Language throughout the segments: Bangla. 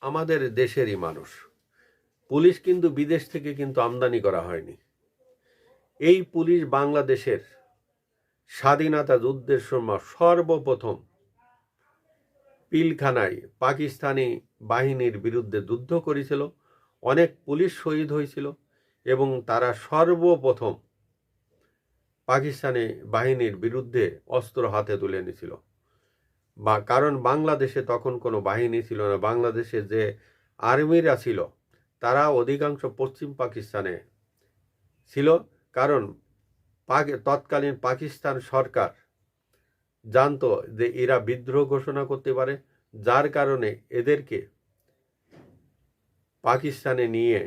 আমাদের দেশেরই মানুষ। পুলিশ কিন্তু বিদেশ থেকে কিন্তু আমদানি করা হয়নি। এই পুলিশ বাংলাদেশের স্বাধীনতা যুদ্ধের সময় সর্বপ্রথম পিলখানায় পাকিস্তানি বাহিনীর বিরুদ্ধে যুদ্ধ করেছিল। অনেক পুলিশ শহীদ হয়েছিল এবং তারা সর্বপ্রথম পাকিস্তানি বাহিনীর বিরুদ্ধে অস্ত্র হাতে তুলে নিয়েছিল। কারণ বাংলাদেশে তখন কোনো বাহিনী ছিল না। বাংলাদেশে যে আর্মিরা ছিল তারা অধিকাংশ পশ্চিম পাকিস্তানে ছিল। কারণ তৎকালীন পাকিস্তান সরকার জানতো যে এরা বিদ্রোহ ঘোষণা করতে পারে, যার কারণে এদেরকে পাকিস্তানে নিয়ে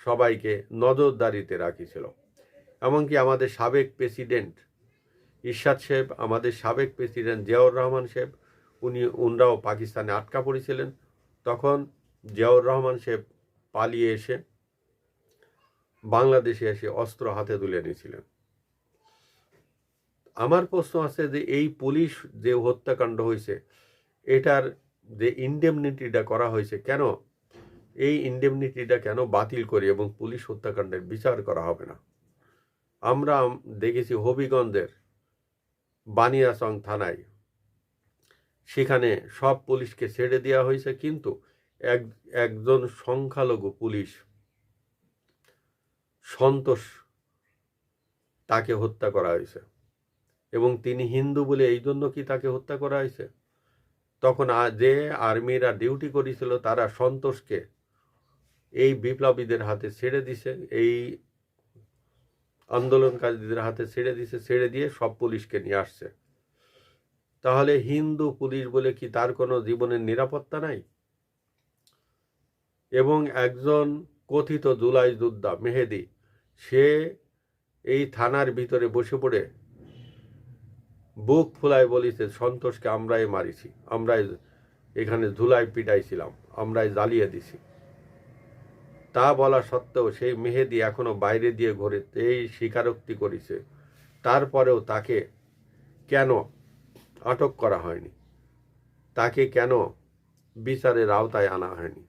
সবাইকে নজরদারিতে রাখিছিল। এমনকি আমাদের সাবেক প্রেসিডেন্ট ইরশাদ সাহেব, আমাদের সাবেক প্রেসিডেন্ট জিয়াউর রহমান সাহেব, উনরাও পাকিস্তানে আটকা পড়েছিলেন। তখন জিয়াউর রহমান সাহেব পালিয়ে এসে বাংলাদেশে এসে অস্ত্র হাতে তুলে নিয়েছিলেন। আমার প্রশ্ন আছে যে এই পুলিশ যে হত্যাকাণ্ড হয়েছে এটার যে ইনডেমনিটিটা করা হয়েছে, কেন এই ইনডেমনিটিটা কেন বাতিল করে এবং পুলিশ হত্যাকাণ্ডের বিচার করা হবে না? আমরা দেখেছি হবিগঞ্জের বানিয়াচং থানায়, সেখানে সব পুলিশকে ছেড়ে দেওয়া হয়েছে, কিন্তু একজন সংখ্যালঘু পুলিশ সন্তোষ তাকে হত্যা করা হয়েছে এবং তিনি হিন্দু বলে এই জন্য কি তাকে হত্যা করা হয়েছে? তখন যে আর্মিরা ডিউটি করেছিল তারা সন্তোষকে এই বিপ্লবীদের হাতে ছেড়ে দিছে, এই আন্দোলনকারীদের হাতে ছেড়ে দিছে, ছেড়ে দিয়ে সব পুলিশকে নিয়ে আসছে। তাহলে হিন্দু পুলিশ বলে কি তার কোনো জীবনের নিরাপত্তা নাই? এবং একজন কথিত জুলাই যোদ্ধা মেহেদি, সে এই থানার ভিতরে বসে পড়ে বুক ফুলায় বলিছে সন্তোষকে আমরাই মারিছি, আমরাই এখানে ধুলাই পিটাইছিলাম, আমরাই জ্বালিয়ে দিছি। তা বলা সত্ত্বেও সেই মেহেদি এখনো বাইরে দিয়ে ঘুরে এই স্বীকারোক্তি করেছে। তারপরেও তাকে কেন আটক করা হয়নি? তাকে কেন বিচারের আওতায় আনা হয়নি?